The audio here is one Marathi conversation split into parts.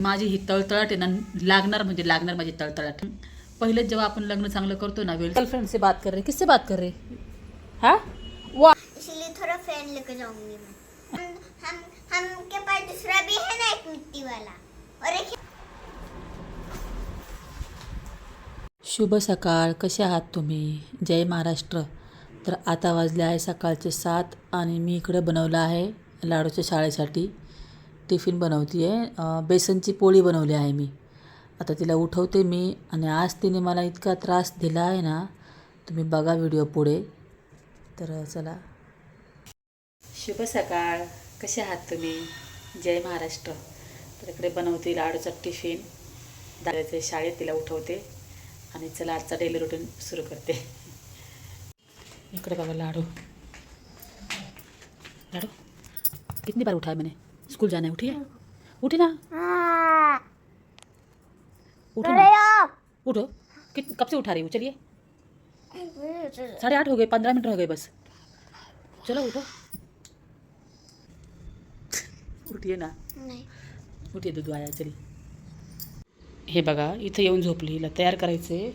माझी ही तळतळाट आहे ना, लागणार म्हणजे लागणार माझी तळतळाट. पहिलेच जेव्हा आपण लग्न चांगलं करतो ना, वेळ गर्लफ्रेंड से बात कर रहे, किससे बात कर रहे? हाँ वाह, इसलिए थोड़ा फैन लेकर जाऊंगी मैं। हम के पास दूसरा भी है ना, एक मिट्टी वाला और एक। शुभ सकाळ. कसे आहात तुम्ही? जय महाराष्ट्र. तर आता वाजले आहे सकाळचे 7 आणि मी इकडे बनवलं आहे लाडूच्या शाळेसाठी टिफिन बनवते आहे. बेसनची पोळी बनवली आहे मी. आता तिला उठवते मी आणि आज तिने मला इतका त्रास दिला आहे ना, तुम्ही बघा व्हिडिओ पुढे. तर चला. शुभ सकाळ. कसे आहात तुम्ही? जय महाराष्ट्र. तर इकडे बनवते लाडूचा टिफिन. दादाच्या शाळेत तिला उठवते आणि चला आजचा डेली रुटीन सुरू करते. इकडे बघा लाडू. लाडू कितनी बार उठाया मैंने? स्कूल जाना है, उठिए. उठे ना, उठो ना, उठो. कब से उठा रही हूँ? चलिए 8:30 हो गए, 15 मिनट रह गए बस. चलो उठो. उठिए ना, नहीं उठिए, दूध आया. चली. हे बघा इथं येऊन झोपली. हिला तयार करायचे.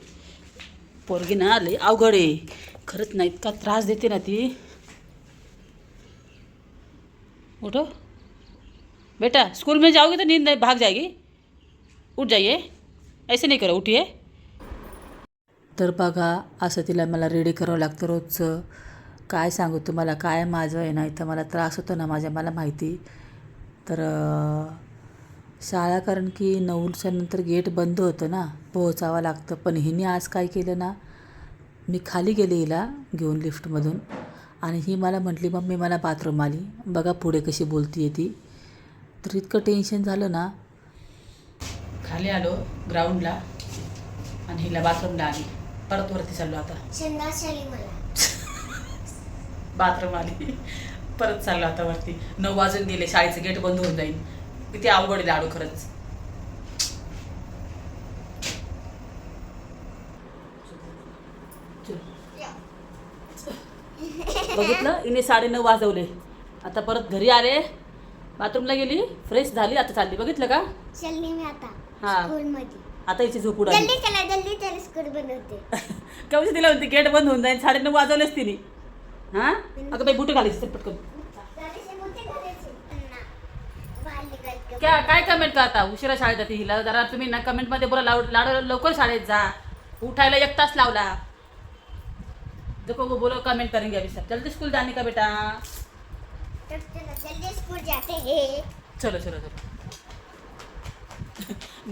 पोरगी ना लई अवघड आहे खरंच ना, इतका त्रास देते ना ती. उठो बेटा, स्कूल में जाओगे तो नींद नहीं भाग जाएगी. उठ जाइए, ऐसे नहीं करो, उठिए. तर बघा असं तिला मला रेडी करावं लागतं रोजचं. काय सांगू तुम्हाला, काय माझं आहे ना, इथं मला त्रास होतो ना माझ्या, मला माहिती. तर शाळा कारण की 9च्या नंतर गेट बंद होतं ना, पोहोचावं लागतं. पण हिने आज काय केलं ना, मी खाली गेले हिला घेऊन लिफ्टमधून आणि ही मला म्हटली मम्मी मला बाथरूम आली. बघा पुढे कशी बोलती आहे ती. तर इतकं टेन्शन झालं ना, खाली आलो ग्राउंडला आणि हिला बाथरूमला आली. परत वरती चाललो. आता संडास आली मला. बाथरूम आली, परत चाललो आता वरती. 9 वाजून गेले, शाळेचं गेट बंद होऊन जाईल. किती अवघड आहे लाडू खरंच. बघितलं, हिने 9:30 वाजवले. आता परत घरी आले, बाथरूमला गेली, फ्रेश झाली, आता चालली. बघितलं का? चलनी में आता हा. स्कूल मध्ये. आता हिची झोप उडाली. जल्दी चला स्कूल बनवते. कवशी तिला म्हणते गेट बंद होऊन जाईल. 9:30 वाजवलेच तिने. हा अगं बाई, बुट घालायची पटकन. काय कमेंट करता? उशिरा शाळेत जाते हिला. जरा तुम्ही ना कमेंटमध्ये बोला, लाडू लवकर शाळेत जा. उठायला 1 तास लावला. देखो वो बोलो कमेंट करेंगे अभी सब. जल्दी स्कूल जाने का बेटा. जल्दी स्कूल जाते हैं. चलो चलो चलो.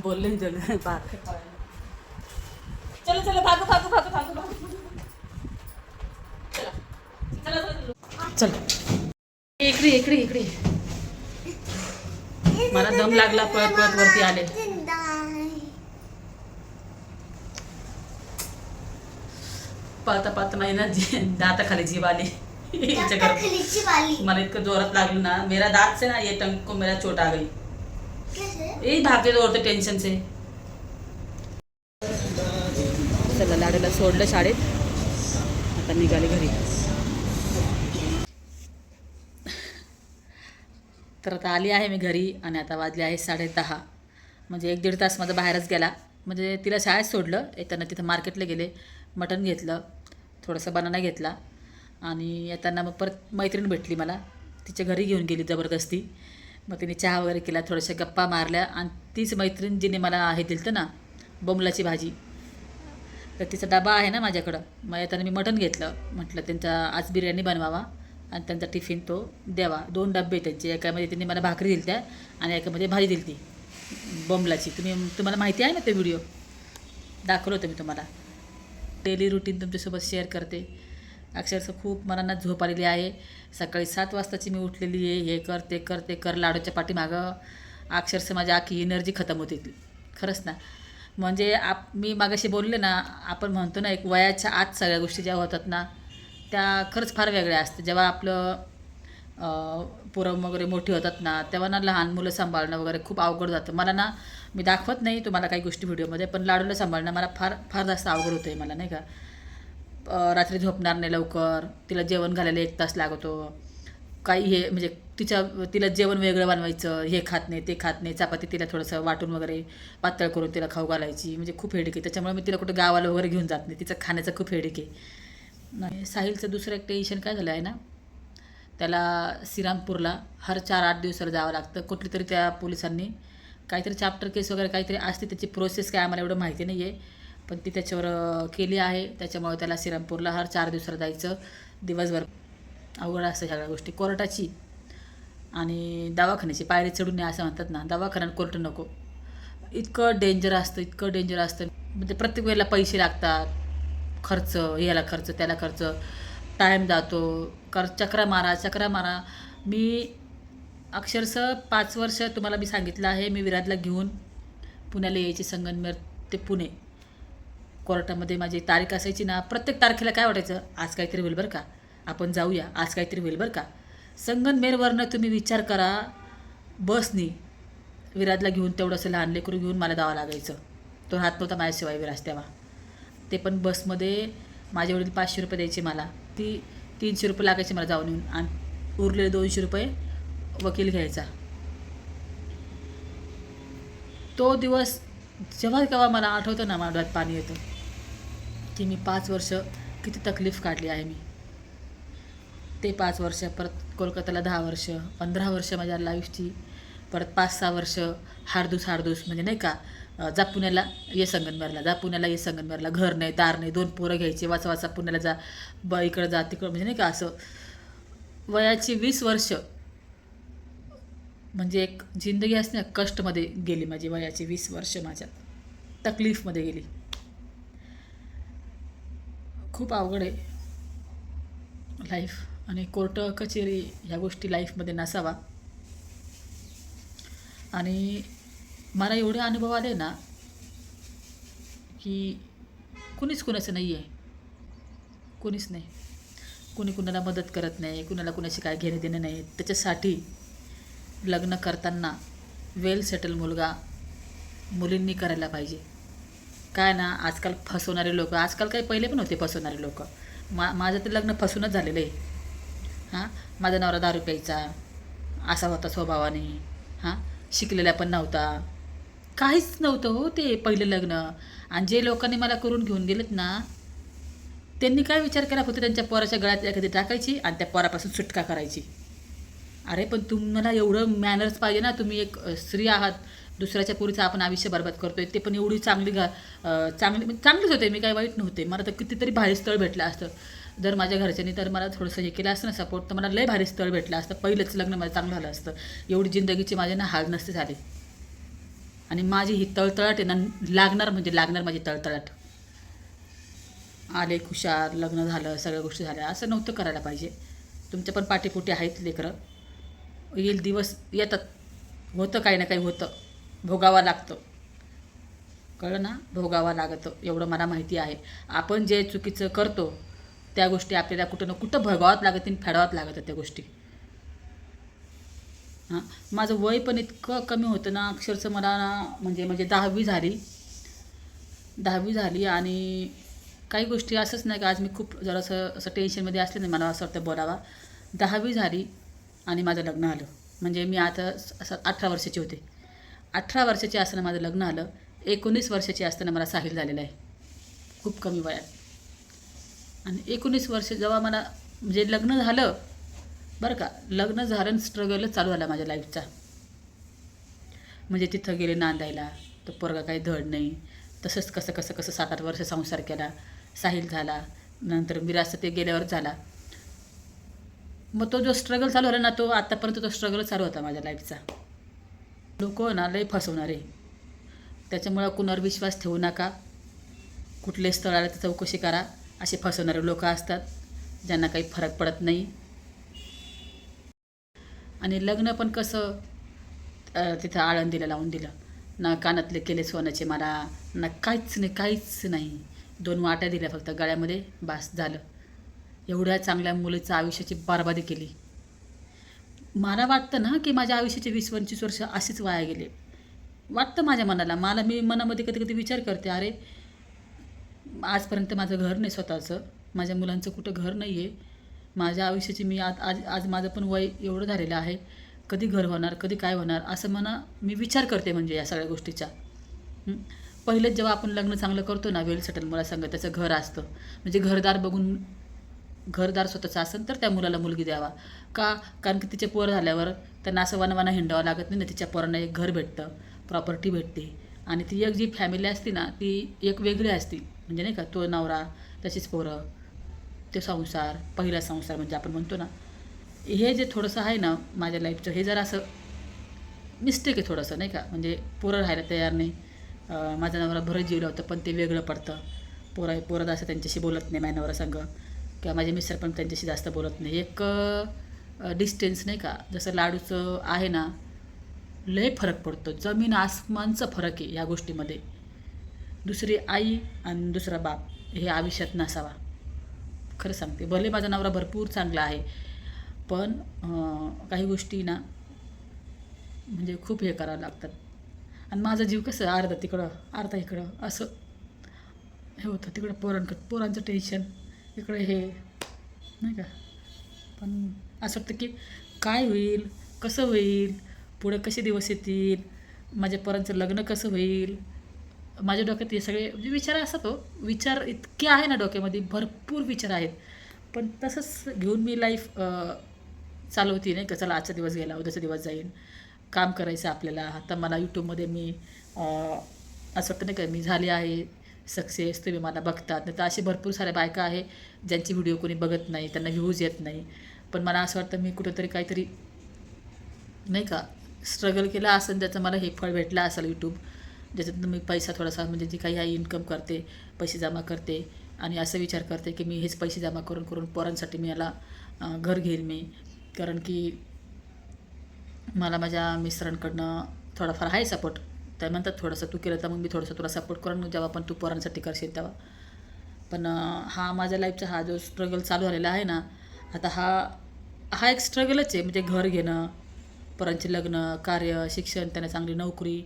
बोलले जल्दी बात. चलो चलो, भागो भागो भागो भागो भागो. चला चला चला चल. इकडे इकडे इकडे. मला दम लागला, पळत पळत वरती आले. पाहता पाहता माझी ना दाताखाली जीव आली. मला इतकं जोरात लागलं ना, मेरा दांत से ना ये टंग को मेरा चोट आ गई. यही भागते दौड़ते टेंशन से. चला लाडूला सोडलं शाळेत, आता निघाले घरी. तर आता आली आहे मी घरी आणि आता वाजले आहे 10:30. म्हणजे 1-1.5 तास माझा बाहेरच गेला. म्हणजे तिला शाळेत सोडलं, येताना तिथं मार्केटला गेले, मटण घेतलं, थोडंसं बनाना घेतला आणि येताना मग परत मैत्रीण भेटली मला. तिच्या घरी घेऊन गेली जबरदस्ती. मग तिने चहा वगैरे केला, थोड्याशा गप्पा मारल्या आणि तीच मैत्रीण जिने मला हे दिलं ना बोंबलाची भाजी, तर तिचा डबा आहे ना माझ्याकडं. मग येताना मी मटण घेतलं. म्हटलं त्यांचा आज बिर्याणी बनवावा आणि त्यांचा टिफिन तो द्यावा. 2 डबे त्यांचे. एकामध्ये त्यांनी मला भाकरी दिली त्या आणि एकामध्ये भाजी दिली ती बोंबलाची. तुम्हाला माहिती आहे ना, ते व्हिडिओ दाखवलं होतं मी तुम्हाला. डेली रुटीन तुमच्यासोबत शेअर करते. अक्षरशः खूप मनांना झोप आलेली आहे. सकाळी 7 वाजताची मी उठलेली आहे. हे कर ते कर ते कर लाडूच्या पाठीमागं. अक्षरशः माझी आखी एनर्जी खतम होती ती खरंच ना. म्हणजे मी मागाशी बोलले ना, आपण म्हणतो ना एक वयाच्या आत सगळ्या गोष्टी ज्या होतात ना, त्या खरंच फार वेगळ्या असतात. जेव्हा आपलं पोरं वगैरे मोठी होतात ना, तेव्हा ना लहान मुलं सांभाळणं वगैरे खूप अवघड जातं. मला ना, मी दाखवत नाही तुम्हाला काही गोष्टी व्हिडिओमध्ये, पण लाडूला सांभाळणं मला फार फार जास्त अवघड होतं आहे मला, नाही का. रात्री झोपणार नाही लवकर, तिला जेवण घालायला 1 तास लागतो. काही हे म्हणजे तिला जेवण वेगळं बनवायचं, हे खात नाही ते खात नाही, चपाती तिला थोडंसं वाटून वगैरे पातळ करून तिला खाऊ घालायची. म्हणजे खूप हेडेक आहे. त्याच्यामुळे मी तिला कुठं गावाला वगैरे घेऊन जात नाही. तिचं खाण्याचं खूप हेडेक आहे. नाही, साहिलचं दुसरं एक टेन्शन काय झालं आहे ना, त्याला श्रीरामपूरला हर 4-8 दिवसाला जावं लागतं. कुठली तरी त्या पोलिसांनी काहीतरी चॅप्टर केस वगैरे काहीतरी असते, त्याची प्रोसेस काय आम्हाला एवढं माहिती नाही आहे, पण ती त्याच्यावर केली आहे. त्याच्यामुळे त्याला श्रीरामपूरला हर 4 दिवसाला जायचं. दिवसभर अवघड असतं सगळ्या गोष्टी. कोर्टाची आणि दवाखान्याची पायरी चढून नाही असं म्हणतात ना, दवाखान्यात कोर्ट नको. इतकं डेंजर असतं, इतकं डेंजर असतं. म्हणजे प्रत्येक वेळेला पैसे लागतात, खर्च, याला खर्च त्याला खर्च, टाईम जातो, चक्रा मारा. मी अक्षरशः 5 वर्ष तुम्हाला मी सांगितलं आहे, मी विराजला घेऊन पुण्याला यायची. संगमनेर ते पुणे कोर्टामध्ये माझी तारीख असायची ना, प्रत्येक तारखेला काय वाटायचं, आज काहीतरी होईल बरं का, आपण जाऊया, आज काहीतरी होईल बरं का. संगमनेरवरनं तुम्ही विचार करा, बसनी विराजला घेऊन, तेवढंसं लहान लेकरू घेऊन मला जावं लागायचं. तो राहत नव्हता माझ्याशिवाय विराज तेव्हा. ते पण बसमध्ये माझे वडील 500 रुपये द्यायचे मला, ती 300 रुपये लागायचे मला जाऊन येऊन, आणि उरलेले 200 रुपये वकील घ्यायचा. तो दिवस जेव्हा केव्हा मला आठवतं ना, माझ्या डोळ्यात पाणी येतं की मी 5 वर्ष किती तकलीफ काढली आहे मी. ते 5 वर्ष, परत कोलकात्याला 10 वर्ष, 15 वर्ष माझ्या लाईफची, परत 5-6 वर्ष हाडदूस म्हणजे नाही का, जा पुण्याला ये संगमनेरला, जा पुण्याला ये संगमनेरला, घर नाही दार नाही, 2 पोरं घ्यायची, वाचा पुण्याला जा, इकडं जा तिकडं, म्हणजे नाही का असं. वयाची 20 वर्ष म्हणजे एक जिंदगी असते ना, कष्टमध्ये गेली माझी. वयाची 20 वर्ष माझ्या तकलीफमध्ये गेली. खूप अवघड आहे लाईफ. आणि कोर्ट कचेरी ह्या गोष्टी लाईफमध्ये नसावा. आणि मला एवढे अनुभव आले ना की कुणीच कुणाचं नाही आहे, कुणीच नाही, कुणी कुणाला मदत करत नाही, कुणाला कुणाशी काय घेणे देणे नाही. त्याच्यासाठी लग्न करताना वेल सेटल मुलगा मुलींनी करायला पाहिजे. काय ना, आजकाल फसवणारे लोक, आजकाल काही पहिले पण होते फसवणारे लोक. माझं तर लग्न फसूनच झालेलं आहे. हां, माझा नवरा दारू प्यायचा, असा होता स्वभावाने. हां, शिकलेला पण नव्हता, काहीच नव्हतं हो ते पहिलं लग्न. आणि जे लोकांनी मला करून घेऊन गेलेत ना, त्यांनी काय विचार केला, फक्त त्यांच्या पोराच्या गळ्यात एखादी टाकायची आणि त्या पोरापासून सुटका करायची. अरे पण तुम्हाला एवढं मॅनर्स पाहिजे ना, तुम्ही एक स्त्री आहात, दुसऱ्याच्या पोरीचं आपण आयुष्य बरबाद करतोय. ते पण एवढी चांगलीच होते, मी काही वाईट नव्हते. मला तर कितीतरी भारी स्थळ भेटलं असतं. जर माझ्या घरच्यांनी तर मला थोडंसं हे केलं असतं ना, सपोर्ट, तर मला लय भारी स्थळ भेटलं असतं. पहिलंच लग्न मला चांगलं झालं असतं. एवढी जिंदगीची माझे ना हाल नसते झाले. आणि माझी ही तळतळाट आहे ना, लागणार म्हणजे लागणार माझी तळतळाट. आले खुशाल, लग्न झालं, सगळ्या गोष्टी झाल्या, असं नव्हतं करायला पाहिजे. तुमच्या पण पाठीपोटी आहेत लेकरं, येईल दिवस येतात, होतं काही ना काही होतं, भोगावा लागतं. कळलं ना, भोगावा लागतं, एवढं मला माहिती आहे. आपण जे चुकीचं करतो त्या गोष्टी आपल्याला कुठं ना कुठं भोगावाच लागत आणि फेडावाच लागतं त्या गोष्टी. हां, माझं वय पण इतकं कमी होतं ना, अक्षरशः मला ना म्हणजे 10वी झाली आणि काही गोष्टी असंच नाही का, आज मी खूप जरासं असं टेन्शनमध्ये असले नाही, मला असं वाटतं बोलावा. 10वी झाली आणि माझं लग्न आलं. म्हणजे मी आता असं 18 वर्षाची होते. 18 वर्षाची असताना माझं लग्न आलं. 19 वर्षाची असताना मला साहिल झालेलं आहे, खूप कमी वयात. आणि 19 वर्ष जेव्हा मला म्हणजे लग्न झालं बरं का, लग्न झालं, स्ट्रगलच चालू झाला माझ्या लाईफचा. म्हणजे तिथं गेले नांदायला, तो पोरगा काही धड नाही. तसंच कसं 7-8 वर्ष संसार केला. साहिल झाला, नंतर मिराज ते गेल्यावर झाला. मग तो जो स्ट्रगल चालू झाला ना, तो आत्तापर्यंत तो स्ट्रगल चालू होता माझ्या लाईफचा. लोक ना लय फसवणारे, त्याच्यामुळं कुणावर विश्वास ठेवू नका. कुठले स्थळ आलं तर चौकशी करा. असे फसवणारे लोक असतात ज्यांना काही फरक पडत नाही. आणि लग्न पण कसं तिथं आळंदीला लावून दिलं ना, कानातले केले सोन्याचे मला ना, काहीच नाही. 2 वाट्या दिल्या फक्त गळ्यामध्ये, बास झालं. एवढ्या चांगल्या मुलीचं आयुष्याची बरबादी केली. मला वाटतं ना की माझ्या आयुष्याचे 20-25 वर्ष असेच वाया गेले वाटतं माझ्या मनाला. मी मनामध्ये कधी विचार करते, अरे आजपर्यंत माझं घर नाही स्वतःचं, माझ्या मुलांचं कुठं घर नाही आहे, माझ्या आयुष्याची मी आज माझं पण वय एवढं झालेलं आहे, कधी घर होणार, कधी काय होणार असं मी विचार करते म्हणजे या सगळ्या गोष्टीचा. पहिलेच जेव्हा आपण लग्न चांगलं करतो ना, वेल सेटल मला सांगा, त्याचं घर असतं म्हणजे घरदार बघून, घरदार स्वतःचं असेल तर त्या मुलाला मुलगी द्यावा का, कारण की तिचे पोरं झाल्यावर त्यांना असं वनावना हिंडावं लागत नाही ना, तिच्या पोरांना एक घर भेटतं, प्रॉपर्टी भेटते आणि ती एक जी फॅमिली असते ना ती एक वेगळी असते, म्हणजे नाही का, तो नवरा तशीच पोरं, ते संसार, पहिला संसार म्हणजे आपण म्हणतो ना, हे जे थोडंसं आहे ना माझ्या लाईफचं, हे जरा असं मिस्टेक आहे थोडंसं, नाही का, म्हणजे पोरं राहायला तयार नाही. माझा नवरा बरं जीव लावतं पण ते वेगळं पडतं, पोरं असं त्यांच्याशी बोलत नाही माझ्या नवरा संग, किंवा माझे मिस्टर पण त्यांच्याशी जास्त बोलत नाही. एक डिस्टन्स नाही का, जसं लाडूचं आहे ना, लय फरक पडतो, जमीन आसमानचा फरक आहे या गोष्टीमध्ये. दुसरी आई आणि दुसरा बाप हे आयुष्यात नसावा, खरं सांगते. भले माझा नवरा भरपूर चांगला आहे पण काही गोष्टी ना म्हणजे खूप हे करावं लागतात. आणि माझा जीव कसं अर्धा तिकडं अर्धा इकडं असं हे होतं, तिकडं पोरांचं टेन्शन, इकडं हे नाही का. पण असं वाटतं की काय होईल, कसं होईल, पुढे कसे दिवस येतील, माझ्या पोरांचं लग्न कसं होईल, माझ्या डोक्यात हे सगळे म्हणजे विचार असतात हो. विचार इतके आहे ना डोक्यामध्ये, भरपूर विचार आहेत. पण तसंच घेऊन मी लाईफ चालवते नाही का, चला आजचा दिवस गेला उद्याचा दिवस जाईल, काम करायचं आपल्याला. आता मला यूट्यूबमध्ये मी असं वाटतं नाही का, मी झाली आहे सक्सेस, तुम्ही मला बघतात. नाही तर असे भरपूर साऱ्या बायका आहे ज्यांची व्हिडिओ कोणी बघत नाही, त्यांना व्ह्यूज येत नाही. पण मला असं वाटतं मी कुठंतरी काहीतरी नाही का स्ट्रगल केला असेल, त्याचं मला हे फळ भेटलं असेल यूट्यूब, ज्याच्यातून मी पैसा थोडासा म्हणजे जी काही आहे इन्कम करते, पैसे जमा करते आणि असं विचार करते की मी हेच पैसे जमा करून करून पोरांसाठी मी याला घर घेईन मी. कारण की मला माझ्या मिस्टरांकडनं थोडाफार आहे सपोर्ट. त्या म्हणतात थोडंसं तू केलं तर मग मी थोडंसं तुला सपोर्ट करून जेव्हा पण तू पोरांसाठी करशील तेव्हा. पण हा माझ्या लाईफचा हा जो स्ट्रगल चालू झालेला आहे ना, आता हा एक स्ट्रगलच आहे. म्हणजे घर घेणं, पोरांचे लग्न, कार्य, शिक्षण, त्यांना चांगली नोकरी.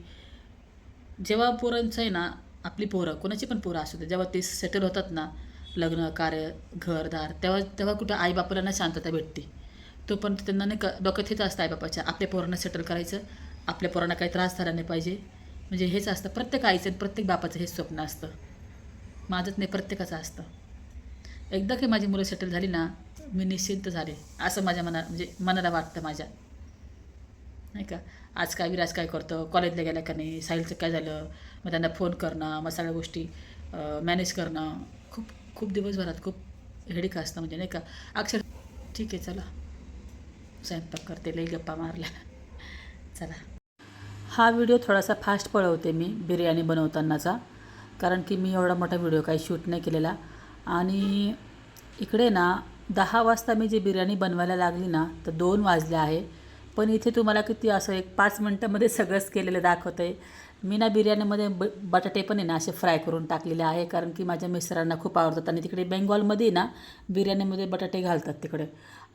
जेव्हा पोरांचं आहे ना, आपली पोरं कोणाची पण पोरं असू दे, जेव्हा ते सेटल होतात ना, लग्न, कार्य, घरदार, तेव्हा तेव्हा कुठं आईबापाला ना शांतता भेटते. तो पण त्यांना नाही का डोक्यात हेच असतं आईबापाच्या, आपल्या पोरांना सेटल करायचं, आपल्या पोरांना काही त्रास झाला नाही पाहिजे. म्हणजे हेच असतं प्रत्येक आईचं आणि प्रत्येक बापाचं हेच स्वप्न असतं. माझंच नाही, प्रत्येकाचं असतं. एकदा की माझी मुलं सेटल झाली ना, मी निश्चिंत झाले असं माझ्या म्हणजे मनाला वाटतं माझ्या, नाही का. आज काय विराज काय करतो, कॉलेजला गेला का नाही, साहिलचं काय झालं, मग त्यांना फोन करणं, मग सगळ्या गोष्टी मॅनेज करणं, खूप खूप दिवसभरात खूप हेडिक असतं म्हणजे नाही का. अक्षर ठीक आहे, चला स्वयंपाक करते, लई गप्पा मारल्या, चला. हा व्हिडिओ थोडासा फास्ट पळवते मी बिर्याणी बनवतानाचा, कारण की मी एवढा मोठा व्हिडिओ काही शूट नाही केलेला. आणि इकडे ना 10 वाजता मी जी बिर्याणी बनवायला लागली ना, तर 2 वाजले आहे. पण इथे तुम्हाला किती असं एक 5 मिनटामध्ये सगळंच केलेलं दाखवतं आहे. मी ना बिर्याणीमध्ये बटाटे पण आहे ना असे फ्राय करून टाकलेले आहे, कारण की माझ्या मिस्टरांना खूप आवडतात. आणि तिकडे बेंगॉलमध्ये ना बिर्याणीमध्ये बटाटे घालतात तिकडे.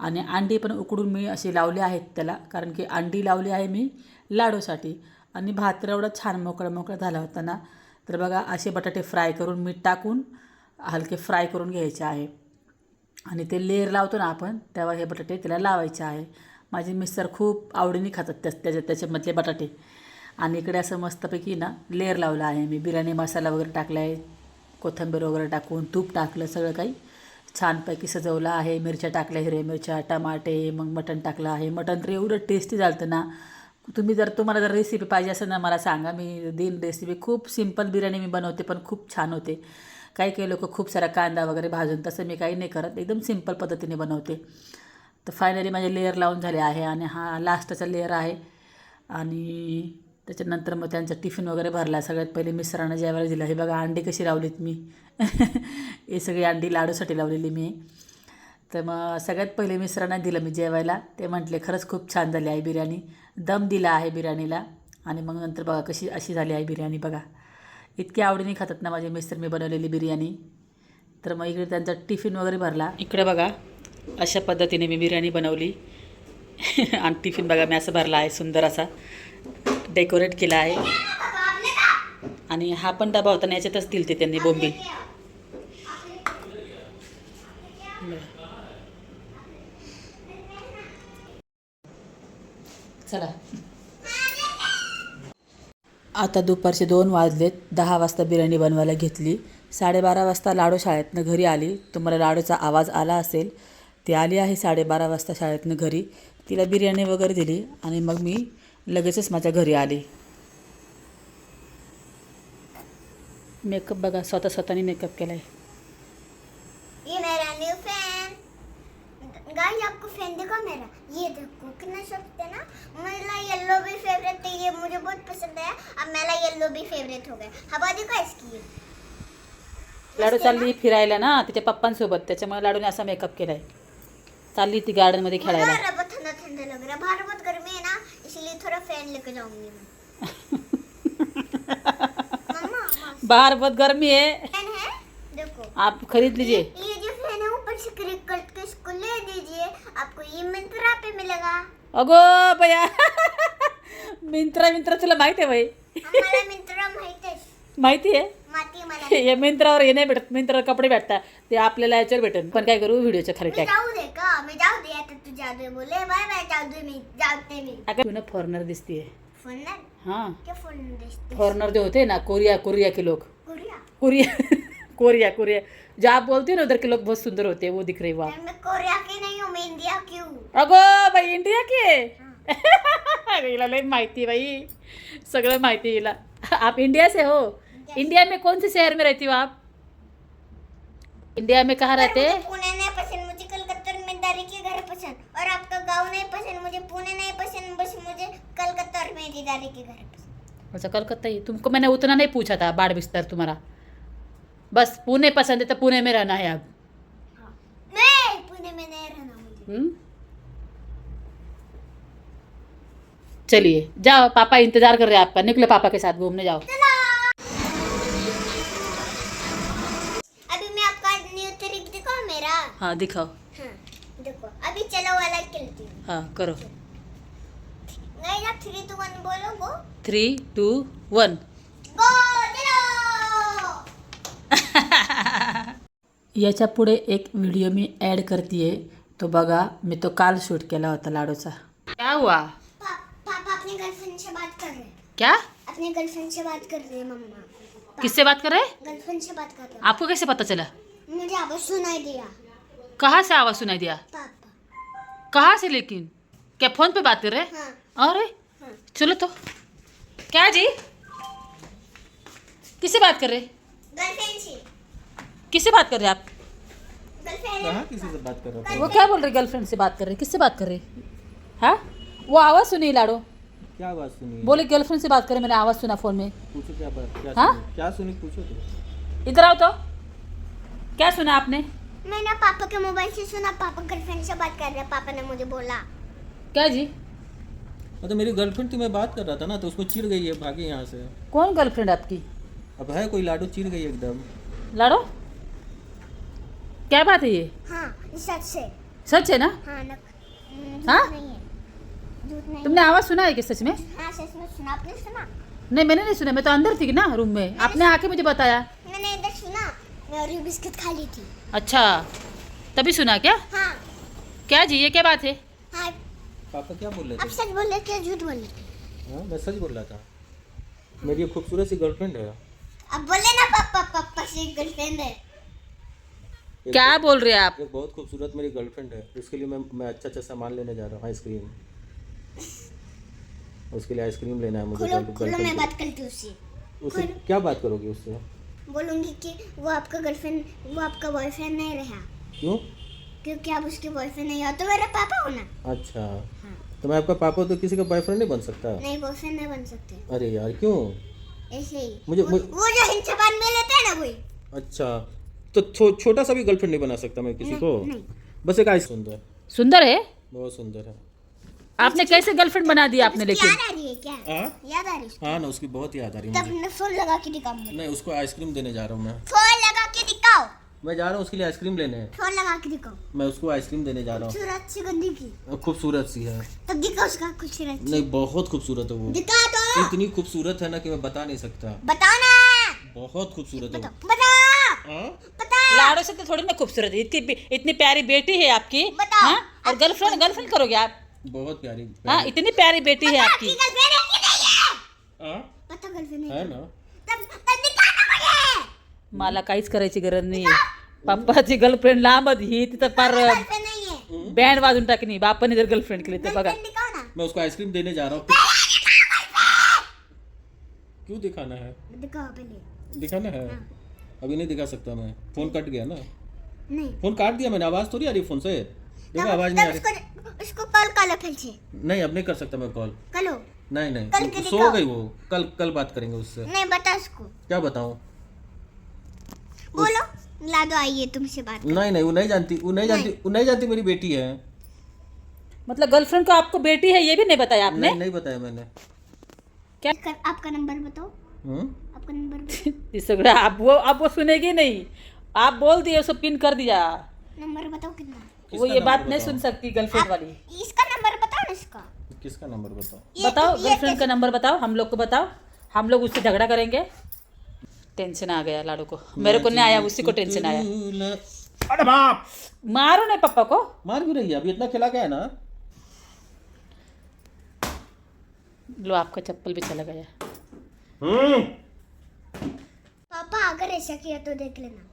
आणि अंडी पण उकडून मी अशी लावली आहेत त्याला, कारण की अंडी लावली आहे मी लाडूसाठी. आणि भात तर एवढा छान मोकळा झाला होता ना. तर बघा असे बटाटे फ्राय करून मीठ टाकून हलके फ्राय करून घ्यायचे आहे. आणि ते लेअर लावतो ना आपण, तेव्हा हे बटाटे त्याला लावायचे आहे. माझे मिस्टर खूप आवडीने खातात त्याच्यामधले बटाटे. आणि इकडे असं मस्तपैकी ना लेअर लावला आहे मी. बिर्याणी मसाला वगैरे टाकला आहे, कोथिंबीर वगैरे टाकून तूप टाकलं, सगळं काही छानपैकी सजवलं आहे. मिरच्या टाकल्या, हिरव्या मिरच्या, टमाटे, मग मटण टाकलं आहे. मटण तर एवढं टेस्टी झालं ना. तुम्हाला जर रेसिपी पाहिजे असेल ना मला सांगा, मी देईन रेसिपी. खूप सिंपल बिर्याणी मी बनवते पण खूप छान होते. काही लोक खूप सारा कांदा वगैरे भाजून, तसं मी काही नाही करत, एकदम सिंपल पद्धतीने बनवते. तर फायनली माझे लेअर लावून झाले आहे आणि हा लास्टचा लेअर आहे. आणि त्याच्यानंतर मग त्यांचा टिफिन वगैरे भरला. सगळ्यात पहिले मिस्टरांना जेवायला दिलं. हे बघा अंडी कशी लावलीत मी हे सगळी अंडी लाडूसाठी लावलेली मी. तर मग सगळ्यात पहिले मिस्टरांना दिलं मी जेवायला. ते म्हटले खरंच खूप छान झाली आहे बिर्याणी, दम दिला आहे बिर्याणीला. आणि मग नंतर बघा अशी झाली आहे बिर्याणी. बघा इतकी आवडीने खातात ना माझे मिस्टर मी बनवलेली बिर्याणी. तर मग इकडे त्यांचा टिफिन वगैरे भरला. इकडे बघा अशा पद्धतीने मी बिर्याणी बनवली आणि टिफिन बघा मी असं भरला आहे, सुंदर असा डेकोरेट केला आहे. आणि हा पण डबा होता ना, याच्यातच दिलते त्यांनी बोंबील. चला. आता दुपारचे 2 वाजलेत. 10 वाजता बिर्याणी बनवायला घेतली. 12:30 वाजता लाडू शाळेतनं घरी आली. तुम्हाला लाडूचा आवाज आला असेल. ती आली आहे 12:30 वाजता शाळेतनं घरी. तिला बिर्याणी वगैरे दिली आणि मग मी लगेचच माझ्या घरी आली. मेकअप बघा, स्वतःने मेकअप केला आहे. ये मेरा न्यू फैन गाइस, आपको फैन देखो मेरा, ये देखो कितना सॉफ्ट है ना. मेरा येलो भी फेवरेट है, ये मुझे बहुत पसंद है. अब मेरा येलो भी फेवरेट हो गया. हवा देखो इसकी. लाडू चालली फिरायला ना तिच्या पप्पांसोबत, त्याच्यामुळे लाडूने असा मेकअप केलाय. चालली ती गार्डनमध्ये खेळायला. मुझे बहुत ठंडा ठंडा लग रहा है, बाहर बहुत गर्मी है ना, इसलिए थोड़ा फैन लेके जाऊंगी मैं. मम्मा बाहर बहुत गर्मी है, फैन है देखो. आप खरीद लीजिए. ये जो फैन है ऊपर से क्लिक करके इसको ले दीजिए, आपको ये मिंत्रा पे मिलेगा. अगो बया मिंत्रा तुला माहिती आहे बाई? आम्हाला मिंत्रा माहिती आहे. माती मला. हे मिंत्रावर हे नाही भेटत, मिंत्रावर कपडे भेटतात, ते आपल्याला याच्यावर भेटेल. पण काय करू, व्हिडिओच्या खाली मैं टॅग. जाऊ दे का, मैं जाऊ दे आता, तू जाऊ दे बोले. बाय बाय, जाऊ दे मी, जाते मी. अगं तू ना फॉरेनर दिसतीये. फोन ना हाँ, क्या फोन दिसते. फॉरेनर जो होते हैं ना, कोरिया के लोग, कोरिया. कोरिया जो आप बोलते हो ना, उधर के लोग बहुत सुंदर होते हैं, वो दिख रही है वहाँ. मैं कोरिया की नहीं हूँ, मैं इंडिया की हूँ. अगो बाई, इंडिया के. हिला लय माहिती बाई, सगळं माहिती हिला. आप इंडिया से हो? इंडिया में कौन से शहर में रहती हो आप? इंडिया में कहाँ रहते मुझे हैं? पुणे नहीं पसंद, मुझे कलकत्ता में दादी के घर पसंद. और आपका गांव नहीं पसंद, मुझे पुणे नहीं पसंद, बस मुझे कलकत्ता और मेरी दादी के घर पसंद. अच्छा, कलकत्ता ही. तुमको मैंने उतना नहीं पूछा था, बाढ़ बिस्तर तुम्हारा. बस पुणे पसंद है तो पुणे में रहना है अब. हाँ. नहीं, पुणे में नहीं रहना मुझे. चलिए जाओ, पापा इंतजार कर रहे हैं आपका. निकलो पापा के साथ घूमने जाओ. अभी मैं आपका न्यू ट्रिक दिखाऊं मेरा. हाँ दिखाओ. हाँ देखो, अभी चलो वाला खेलती हूँ. हाँ करो. नहीं ना, 3 2 1 बोलो. गो 3 2 1. गो चलो. याच्या पुढे एक व्हिडिओ मी ॲड करते, तो बघा. मी तो काल शूट केला होता लाडूचा. क्या हुआ? पापा अपनी गर्लफ्रेंड से बात कर रहे हैं. क्या? अपनी गर्लफ्रेंड से बात कर रही है मम्मा. किससे बात कर रहे? गर्लफ्रेंड से बात कर रहे आपको कैसे पता चला? हैं. मुझे आवाज सुनाई दिया. कहाँ से आवाज़ सुनाई दिया? पापा. कहाँ से लेकिन? क्या फ़ोन पे बात कर रहे? हाँ. अरे हाँ. चलो तो. क्या जी? किससे बात कर रहे? गर्लफ्रेंड से. किससे बात कर रहे आप? गर्लफ्रेंड. कहाँ किसी से बात कर रहा वो क्या बोल रहे, गर्लफ्रेंड से बात कर रहे? किससे बात कर रहे? हाँ, वो आवाज़ सुनी लाडो. था? क्या बात सुनी? बोले गर्लफ्रेंड से बात करें, मैंने आवाज़ सुना फ़ोन में. पूछो क्या बात, क्या हाँ? सुनी? क्या सुनी पूछो तो. इधर आओ तो. क्या सुना आपने? मैंने पापा के मोबाइल से सुना, पापा गर्लफ्रेंड से बात कर रहे हैं. पापा ने मुझे बोला. क्या जी? तो मेरी गर्लफ्रेंड थी, मैं बात कर रहा था ना, तो उसको चिढ़ गई है, भागी यहाँ से. कौन गर्लफ्रेंड आपकी? अब है कोई लाडू, चिढ़ गई एकदम. लाडो, क्या बात है ये? हाँ, सच से. सच है ना? हाँ हाँ? नहीं है, झूठ नहीं. तुमने आवाज़ सुना है कि सच में? हाँ सच में सुना. आपने सुना? नहीं मैंने नहीं सुना, मैं तो अंदर थी ना रूम में. आपने आके मुझे बताया. मैंने इधर सुना. मैं और बिस्किट खा ली थी. अच्छा, तभी सुना क्या? हाँ. क्या जी, ये क्या बात है? हाँ, पापा क्या बोल रहे आप थे? सच बोल रहे थे, झूठ बोल रहे थे? हाँ, मैं सच बोल रहा था. मेरी एक खूबसूरत सी गर्लफ्रेंड है. अब बोले ना पापा, पापा से गर्लफ्रेंड है. एक- क्या बोल रहे हैं आप? एक बहुत खूबसूरत मेरी गर्लफ्रेंड है. उसके लिए मैं अच्छा सामान लेने जा रहा हूँ, आइसक्रीम. उसके लिए आइसक्रीम लेना है मुझे. खुलो खुलो, गर्लफ्रेंड मैं को. बात करती हूँ उससे. उससे क्या बात करोगी उससे? बोलूंगी कि वो आपका गर्लफ्रेंड, वो आपका बॉयफ्रेंड नहीं रहा, क्यों? क्योंकि आप उसके बॉयफ्रेंड नहीं हो तो मेरा पापा हो ना. अच्छा, हाँ. तो मैं आपका पापा तो किसी का बॉयफ्रेंड नहीं बन सकता? नहीं, बॉयफ्रेंड नहीं बन सकते. अरे यार क्यों? ऐसे ही. मुझे- वो जो हिंसा बाद में लेते हैं ना वही. अच्छा, तो छोटा सा भी गर्लफ्रेंड नहीं बना सकता मैं किसी को? नहीं. बस एक आइस सुंदर, सुंदर है. बहुत सुंदर है. आपने कैसे गर्लफ्रेंड बना दी आपने लेकिन? याद आ रही है क्या? हाँ? याद आ रही है? हाँ ना, उसकी बहुत याद आ रही है तब मुझे. मैं फोन लगा के दिखाऊंगा. नहीं, उसको आइसक्रीम देने जा रहा हूँ मैं. फोन लगा के दिखाओ. मैं जा रहा हूँ उसके लिए आइसक्रीम लेने. फोन लगा के दिखाओ. मैं उसको आइसक्रीम देने जा रहा हूँ. खूबसूरत सी गंदी की. खूबसूरत सी है. तब दिखाओ उसका खूबसूरत. नहीं, बहुत खूबसूरत है वो. दिखा दो. इतनी खूबसूरत है ना कि मैं बता नहीं सकता. बताओ ना. बहुत खूबसूरत है वो. बताओ. बताओ. हाँ? बताओ. लाडो से तो थोड़ी ना खूबसूरत है, इतनी प्यारी बेटी है आपकी. बताओ. हाँ? और गर्लफ्रेंड करोगे आप? बहुत प्यारी हाँ इतनी प्यारी बेटी है आपकी। गर्लफ्रेंड है कि नहीं है? हाँ, पता गर्लफ्रेंड है ना। तब दिखाना मुझे। मला काहीच करायची गरज नाही आहे. पप्पाची गर्लफ्रेंड लांबच ही तिथं पार गर्लफ्रेंड नहीं है। बँड वाजून टाकणी. बापाने जर गर्लफ्रेंड केली तर बघा. गर्लफ्रेंड दिखाओ ना। मैं उसको आइसक्रीम देने जा रहा हूँ। क्यों दिखाना है? दिखाओ पहले। दिखाना है? अभी नहीं दिखा सकता मैं, फोन कट गया ना। नहीं। फोन काट दिया मैंने, आवाज थोड़ी आ रही फोन से। देखो आवाज नहीं आ रही। उसको कॉल कर लो फिर से। नहीं अब नहीं कर सकता मैं कॉल। कर लो। नहीं कल नहीं के सो दिखाओ। गई वो। कल कल बात करेंगे उससे। नहीं बता उसको। क्या बताऊं? बोलो लाडो आइए तुमसे बात। नहीं नहीं वो नहीं जानती, वो नहीं जानती मेरी बेटी है। मतलब गर्लफ्रेंड को आपको बेटी है ये भी नहीं बताया आपने? नहीं नहीं बताया मैंने। क्या? आपका नंबर बताओ। आपका नंबर बताओ। ये सगळं आप वो सुनेगी नहीं. आप बोल दिए उसको पिन कर दिया. नंबर बताओ कितना। वो ये बात नहीं सुन सकती गर्लफ्रेंड वाली. इसका नंबर बताओ ना इसका। किसका नंबर बताओ? बताओ गर्लफ्रेंड का नंबर बताओ. हम लोग को बताओ. हम लोग उससे झगड़ा करेंगे. टेंशन आ गया लाडू को. मेरे को नहीं आया, उसी को टेंशन आया. अरे बाप, मारो नहीं पापा को. मार भी रही है, अभी इतना खिला गया है ना। लो आपका चप्पल भी चला गया. पापा अगर ऐसा किया तो देख लेना।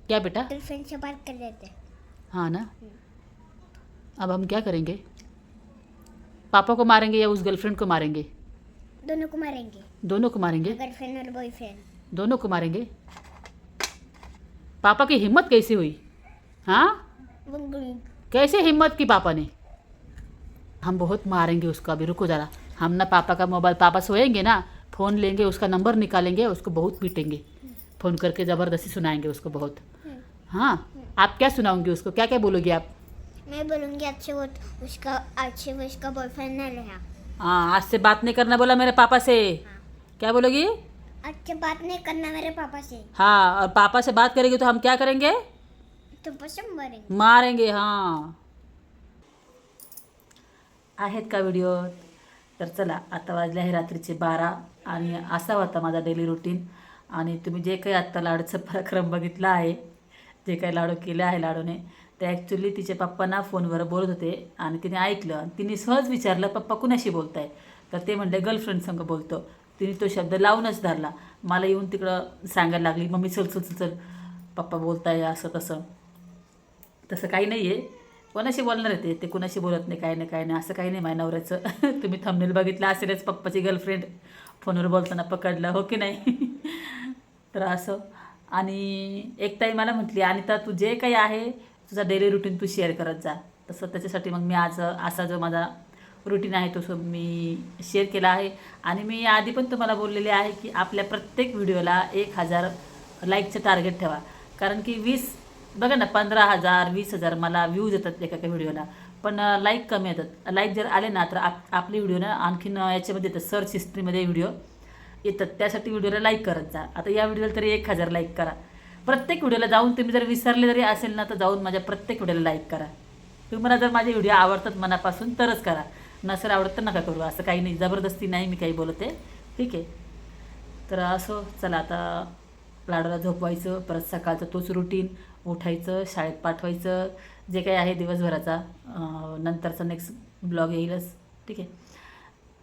क्या बेटा? गर्लफ्रेंड से बात कर लेते हैं। हाँ ना. अब हम क्या करेंगे? पापा को मारेंगे या उस गर्लफ्रेंड को मारेंगे? दोनों को मारेंगे। दोनों को मारेंगे. गर्लफ्रेंड और बॉयफ्रेंड दोनों को मारेंगे. पापा की हिम्मत कैसे हुई? हाँ कैसे हिम्मत की पापा ने? हम बहुत मारेंगे उसको. अभी रुको ज़रा. हम ना पापा का मोबाइल, पापा सोएंगे ना, फ़ोन लेंगे, उसका नंबर निकालेंगे, उसको बहुत पीटेंगे. फ़ोन करके ज़बरदस्ती सुनाएंगे उसको बहुत. हाँ आप क्या सुनाओगे उसको? क्या क्या बोलोगे आप? मैं बोलूँगी अच्छे वो उसका बॉयफ्रेंड नहीं रहा। हाँ आज से बात नहीं करना बोला मेरे पापा से. क्या बोलोगी? अच्छे बात नहीं करना मेरे पापा से। हाँ और पापा से बात करेंगे तो हम क्या करेंगे? तो पसंद मारेंगे। मारेंगे. हाँ आहेत का व्हिडिओ? तर चला आता वाजले आहे रात्रीचे 12 आणि असा होता माझा डेली रुटीन. आणि तुम्ही जे काही आत्ता लाडूचा पराक्रम बघितला आहे, जे काही लाडू केले आहे लाडूने, ते ॲक्च्युली तिचे पप्पांना फोनवर बोलत होते आणि तिने ऐकलं आणि तिने सहज विचारलं पप्पा कुणाशी बोलताय? तर ते म्हणले गर्लफ्रेंड संग बोलतो. तिने तो शब्द लावूनच धरला. मला येऊन तिकडं सांगायला लागली मम्मी चल चल चल पप्पा बोलताय असं तसं. तसं काही नाही आहे. कोणाशी बोलणार आहे ते कुणाशी बोलत नाही, काय नाही असं काही नाही माझ्या नवऱ्याचं. तुम्ही थंबनेल बघितलं असेलच, पप्पाची गर्लफ्रेंड फोनवर बोलताना पकडलं हो की नाही. तर असं. आणि एक ताई मला म्हटली अनिता तू जे काही आहे तुझा डेली रुटीन तू शेअर करत जा. तसं त्याच्यासाठी मग मी आज असा जो माझा रुटीन आहे तो मी शेअर केला आहे. आणि मी आधी पण तुम्हाला बोललेले आहे की आपल्या प्रत्येक व्हिडिओला 1000 लाईकचं टार्गेट ठेवा. कारण की 20 बघा ना 15,000 20,000 मला व्ह्यूज येतात एका व्हिडिओला, पण लाईक कमी येतात. लाईक जर आले ना तर आपली व्हिडिओ ना आणखीन याच्यामध्ये येतात, सर्च हिस्ट्रीमध्ये व्हिडिओ येतात. त्यासाठी व्हिडिओला लाईक करत जा. आता या व्हिडिओला तरी 1000 लाईक करा. प्रत्येक व्हिडिओला जाऊन तुम्ही जर विसरले जरी असेल ना तर जाऊन माझ्या प्रत्येक व्हिडिओला लाईक करा. तुम्हाला जर माझे व्हिडिओ आवडतात मनापासून तरच करा, नसेल आवडत तर नका करू. असं काही नाही, जबरदस्ती नाही मी काही बोलते. ठीक आहे. तर असं चला आता लाडूला झोपवायचं, परत सकाळचं तोच रुटीन, उठायचं, शाळेत पाठवायचं, जे काही आहे दिवसभराचा. नंतरचा नेक्स्ट ब्लॉग येईलच. ठीक आहे.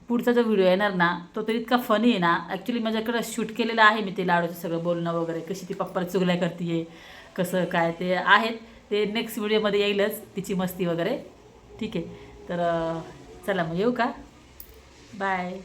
पुढचा जो व्हिडिओ येणार ना तो तर इतका फनी आहे ना. ॲक्च्युली माझ्याकडं शूट केलेलं आहे मी ते लाडूचं सगळं बोलणं वगैरे, कशी ती पप्पाला चुगल्या करते कसं काय ते आहेत. ते नेक्स्ट व्हिडिओमध्ये येईलच, तिची मस्ती वगैरे. ठीक आहे. तर चला मग येऊ का? बाय.